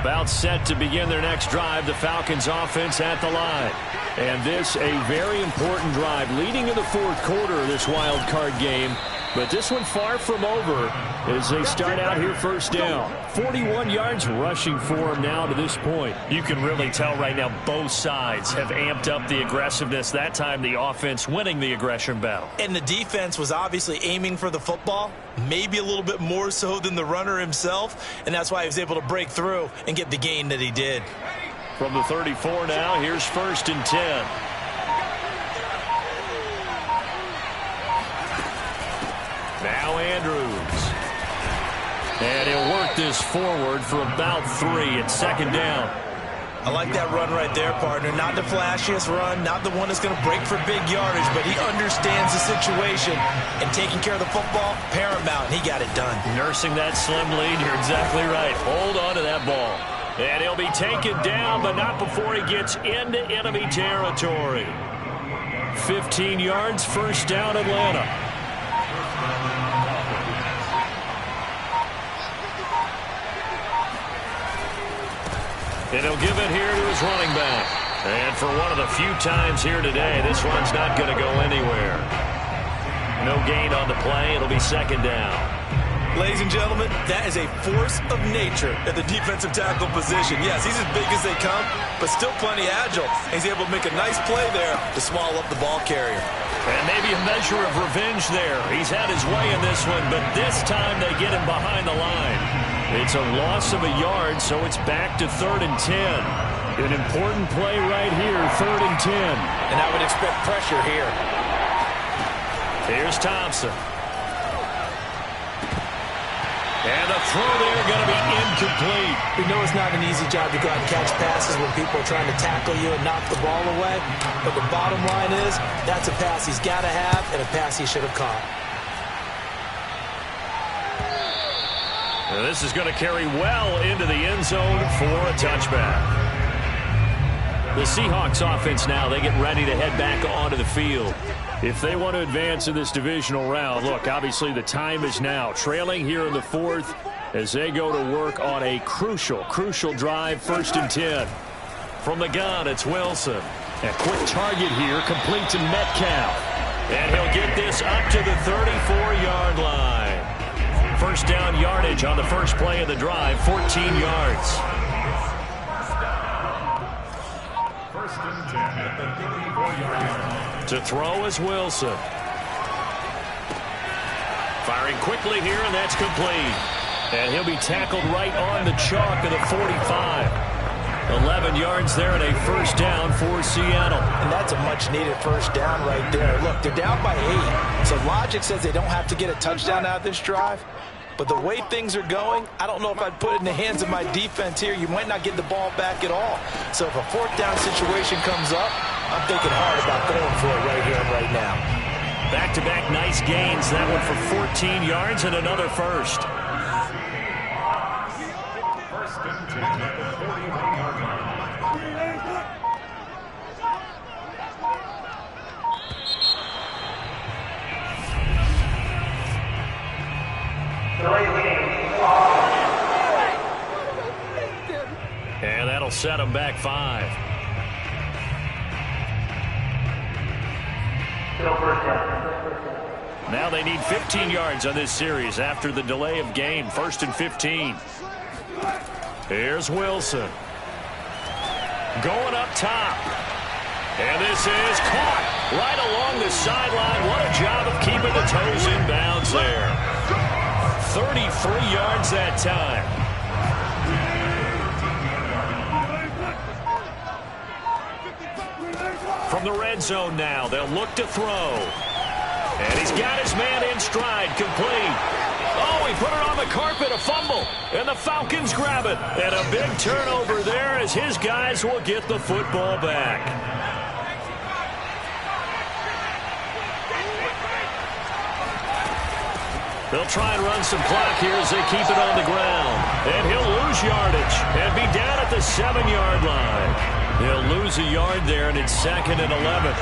B: About set to begin their next drive, the Falcons offense at the line. And this a very important drive leading in the fourth quarter of this wild card game. But this one far from over as they start out here first down. 41 yards rushing for them now to this point.
F: You can really tell right now both sides have amped up the aggressiveness. That time the offense winning the aggression battle.
C: And the defense was obviously aiming for the football, maybe a little bit more so than the runner himself. And that's why he was able to break through and get the gain that he did.
B: From the 34 now, here's 1st and 10. Now Andrews. And he'll work this forward for about 3 at 2nd down.
C: I like that run right there, partner. Not the flashiest run, not the one that's going to break for big yardage, but he understands the situation, and taking care of the football, paramount, and he got it done.
B: Nursing that slim lead, you're exactly right. Hold on to that ball. And he'll be taken down, but not before he gets into enemy territory. 15 yards, 1st down, Atlanta. And he'll give it here to his running back. And for one of the few times here today, this one's not going to go anywhere. No gain on the play. It'll be 2nd down.
C: Ladies and gentlemen, that is a force of nature at the defensive tackle position. Yes, he's as big as they come, but still plenty agile. He's able to make a nice play there to swallow up the ball carrier.
B: And maybe a measure of revenge there. He's had his way in this one, but this time they get him behind the line. It's a loss of a yard, so it's back to 3rd and 10. An important play right here, 3rd and 10.
C: And I would expect pressure here.
B: Here's Thompson. And the throw there going to be incomplete.
C: We know it's not an easy job to go out and catch passes when people are trying to tackle you and knock the ball away. But the bottom line is, that's a pass he's got to have and a pass he should have caught.
B: And this is going to carry well into the end zone for a touchback. The Seahawks offense now, they get ready to head back onto the field. If they want to advance in this divisional round, look, obviously the time is now. Trailing here in the 4th as they go to work on a crucial drive, 1st and 10. From the gun, it's Wilson. A quick target here, complete to Metcalf. And he'll get this up to the 34-yard line. 1st down yardage on the first play of the drive, 14 yards.
E: 1st and 10 at the 34-yard line.
B: To throw is Wilson. Firing quickly here, and that's complete. And he'll be tackled right on the chalk of the 45. 11 yards there and a 1st down for Seattle.
C: And that's a much-needed 1st down right there. Look, they're down by 8. So logic says they don't have to get a touchdown out of this drive. But the way things are going, I don't know if I'd put it in the hands of my defense here. You might not get the ball back at all. So if a 4th down situation comes up, I'm thinking hard about going for it right here and right now.
B: Back-to-back nice gains. That one for 14 yards and another 1st.
E: 1st and 10 at the 41-yard line.
B: And that'll set them back 5. Now they need 15 yards on this series after the delay of game. 1st and 15. Here's Wilson. Going up top. And this is caught right along the sideline. What a job of keeping the toes in bounds there. 33 yards that time. From the red zone now, they'll look to throw. And he's got his man in stride, complete. Oh, he put it on the carpet, a fumble. And the Falcons grab it. And a big turnover there as his guys will get the football back. They'll try and run some clock here as they keep it on the ground. And he'll lose yardage and be down at the 7-yard line. He'll lose a yard there, and it's 2nd and 11.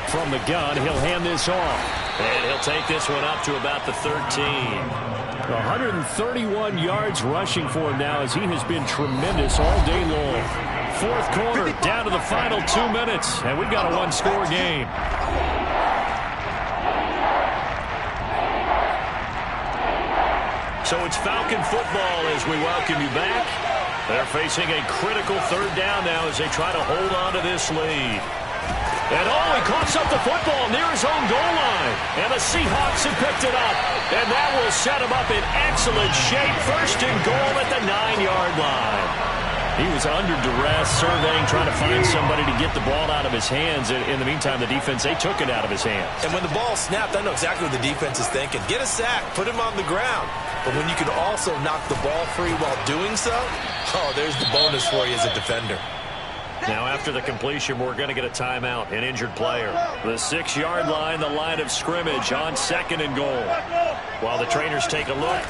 B: From the gun, he'll hand this off.
F: And he'll take this one up to about the 13.
B: 131 yards rushing for him now, as he has been tremendous all day long. Fourth quarter, down to the final 2 minutes, and we've got a one-score game. So it's Falcon football as we welcome you back. They're facing a critical third down now as they try to hold on to this lead. And he coughs up the football near his own goal line. And the Seahawks have picked it up. And that will set him up in excellent shape. First and goal at the 9-yard line. He was under duress, surveying, trying to find somebody to get the ball out of his hands. In the meantime, the defense, they took it out of his hands.
C: And when the ball snapped, I know exactly what the defense is thinking. Get a sack, put him on the ground. But when you can also knock the ball free while doing so, there's the bonus for you as a defender.
F: Now, after the completion, we're going to get a timeout, an injured player. The 6-yard line, the line of scrimmage on 2nd and goal. While the trainers take a look,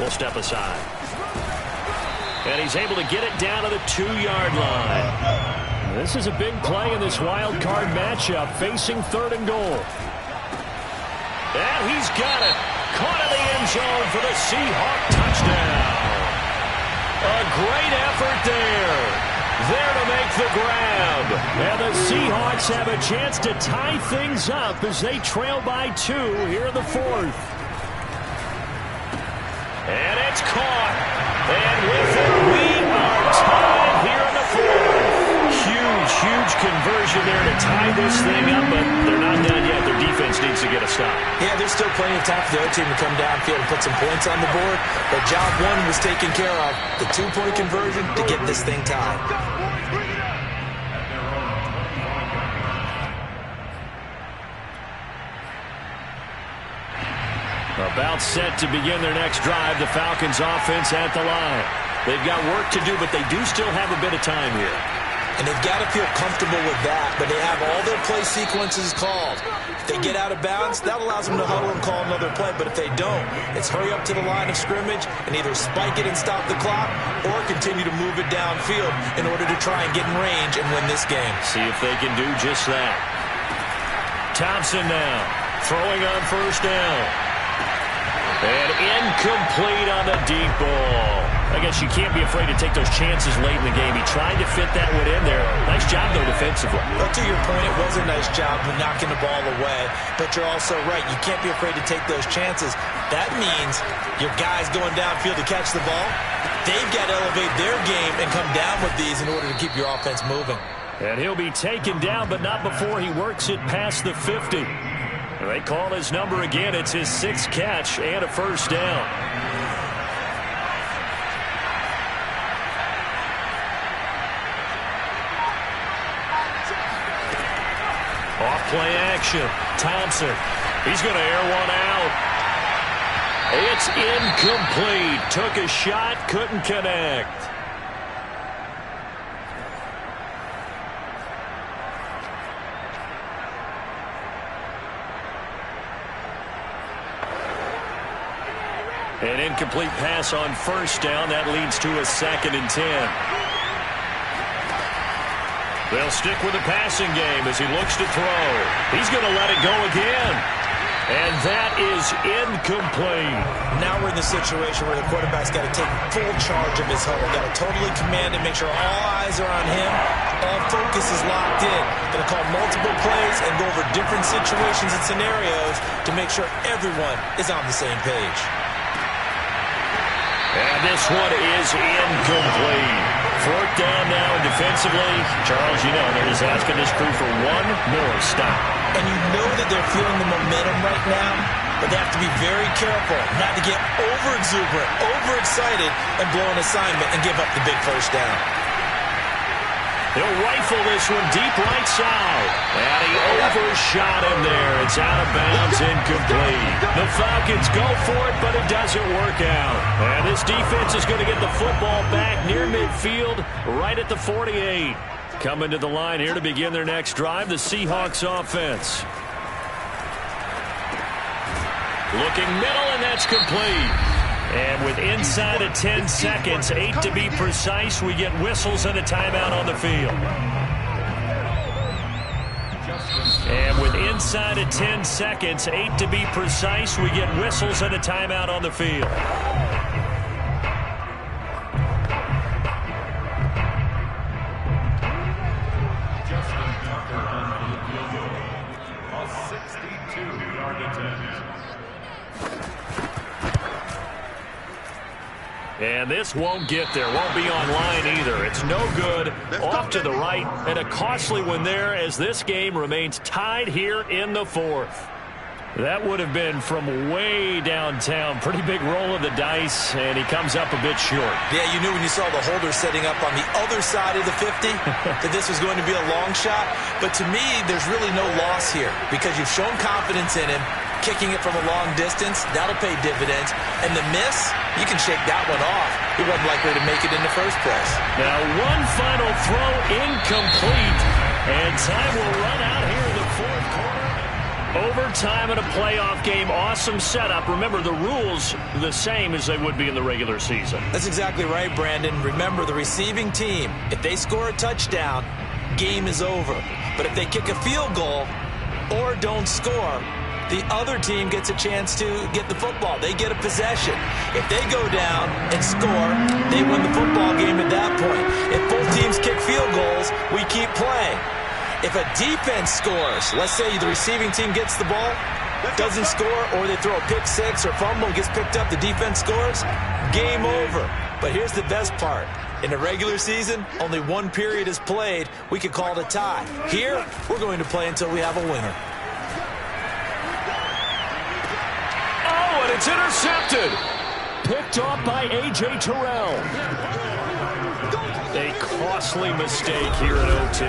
F: we'll step aside. And he's able to get it down to the 2-yard line. This is a big play in this wild card matchup, facing 3rd and goal. And he's got it. Caught in the end zone for the Seahawk touchdown. A great effort there. There to make the grab. And the Seahawks have a chance to tie things up as they trail by 2 here in the 4th. And it's caught. And with it, we are tied here in the 4th. Huge conversion there to tie this thing up, but they're not done yet. Their defense needs to get a stop.
C: Yeah, there's still plenty of time for the other team to come downfield and put some points on the board. But job 1 was taken care of. The 2-point conversion to get this thing tied.
B: About set to begin their next drive, the Falcons offense at the line. They've got work to do, but they do still have a bit of time here.
C: And they've got to feel comfortable with that, but they have all their play sequences called. If they get out of bounds, that allows them to huddle and call another play. But if they don't, it's hurry up to the line of scrimmage and either spike it and stop the clock or continue to move it downfield in order to try and get in range and win this game.
B: See if they can do just that. Thompson now throwing on 1st down. And incomplete on the deep ball. I guess you can't be afraid to take those chances late in the game. He tried to fit that one in there. Nice job, though, defensively.
C: But to your point, it was a nice job of knocking the ball away. But you're also right. You can't be afraid to take those chances. That means your guys going downfield to catch the ball, they've got to elevate their game and come down with these in order to keep your offense moving.
B: And he'll be taken down, but not before he works it past the 50. They call his number again. It's his 6th catch and a 1st down. Off play action. Thompson. He's going to air one out. It's incomplete. Took a shot, couldn't connect. An incomplete pass on 1st down. That leads to a 2nd and 10. They'll stick with the passing game as he looks to throw. He's going to let it go again. And that is incomplete.
C: Now we're in the situation where the quarterback's got to take full charge of his huddle. Got to totally command and make sure all eyes are on him. All focus is locked in. Going to call multiple plays and go over different situations and scenarios to make sure everyone is on the same page.
B: And this one is incomplete. 4th down now, and defensively, Charles, you know, they're just asking this crew for one more stop.
C: And you know that they're feeling the momentum right now, but they have to be very careful not to get over-exuberant, overexcited, and blow an assignment and give up the big 1st down.
B: He'll rifle this one deep right side. And he overshot him there. It's out of bounds, incomplete. The Falcons go for it, but it doesn't work out. And this defense is going to get the football back near midfield, right at the 48. Coming to the line here to begin their next drive, the Seahawks offense. Looking middle, and that's complete.
F: And with inside of 10 seconds, 8 to be precise, we get whistles and a timeout on the field. And with inside of 10 seconds, 8 to be precise, we get whistles and a timeout on the field. And this won't get there, won't be online either. It's no good, off to the right, and a costly one there as this game remains tied here in the fourth. That would have been from way downtown. Pretty big roll of the dice, and he comes up a bit short.
C: Yeah, you knew when you saw the holder setting up on the other side of the 50 that this was going to be a long shot. But to me, there's really no loss here because you've shown confidence in him. Kicking it from a long distance, that'll pay dividends. And the miss, you can shake that one off. He wasn't likely to make it in the first place.
F: Now one final throw incomplete, and time will run out here in the fourth quarter. Overtime in a playoff game, awesome setup. Remember, the rules the same as they would be in the regular season.
C: That's exactly right, Brandon. Remember, the receiving team, if they score a touchdown, game is over. But if they kick a field goal or don't score, the other team gets a chance to get the football. They get a possession. If they go down and score, they win the football game at that point. If both teams kick field goals, we keep playing. If a defense scores, let's say the receiving team gets the ball, doesn't score, or they throw a pick six or fumble, gets picked up, the defense scores, game over. But here's the best part. In the regular season, only one period is played. We could call it a tie. Here, we're going to play until we have a winner.
B: It's intercepted. Picked off by A.J. Terrell.
F: A costly mistake here at OT.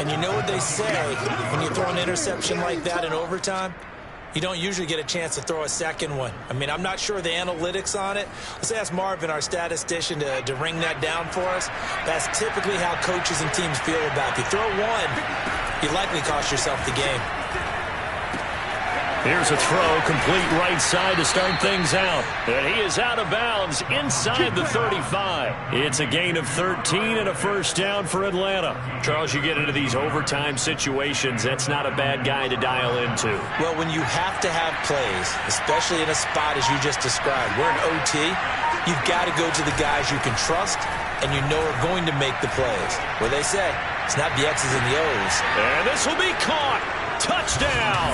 C: And you know what they say, when you throw an interception like that in overtime, you don't usually get a chance to throw a second one. I mean, I'm not sure the analytics on it. Let's ask Marvin, our statistician, to ring that down for us. That's typically how coaches and teams feel about it. If you throw one, you likely cost yourself the game.
F: Here's a throw, complete right side to start things out. And he is out of bounds inside the 35. It's a gain of 13 and a first down for Atlanta. Charles, you get into these overtime situations, that's not a bad guy to dial into.
C: Well, when you have to have plays, especially in a spot as you just described, we're in OT, you've got to go to the guys you can trust and you know are going to make the plays. Well, they say, it's not the X's and the O's.
F: And this will be caught. Touchdown!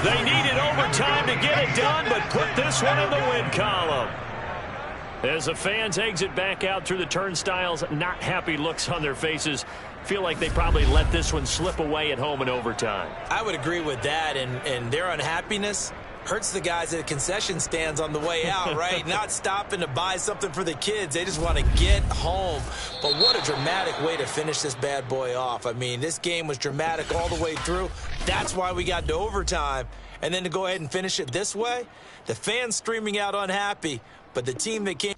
F: They needed overtime to get it done, but put this one in the win column. As the fans exit back out through the turnstiles, not happy looks on their faces. Feel like they probably let this one slip away at home in overtime.
C: I would agree with that, and their unhappiness hurts the guys at the concession stands on the way out, right? Not stopping to buy something for the kids. They just want to get home. But what a dramatic way to finish this bad boy off. I mean, this game was dramatic all the way through. That's why we got to overtime. And then to go ahead and finish it this way, the fans screaming out unhappy, but the team that came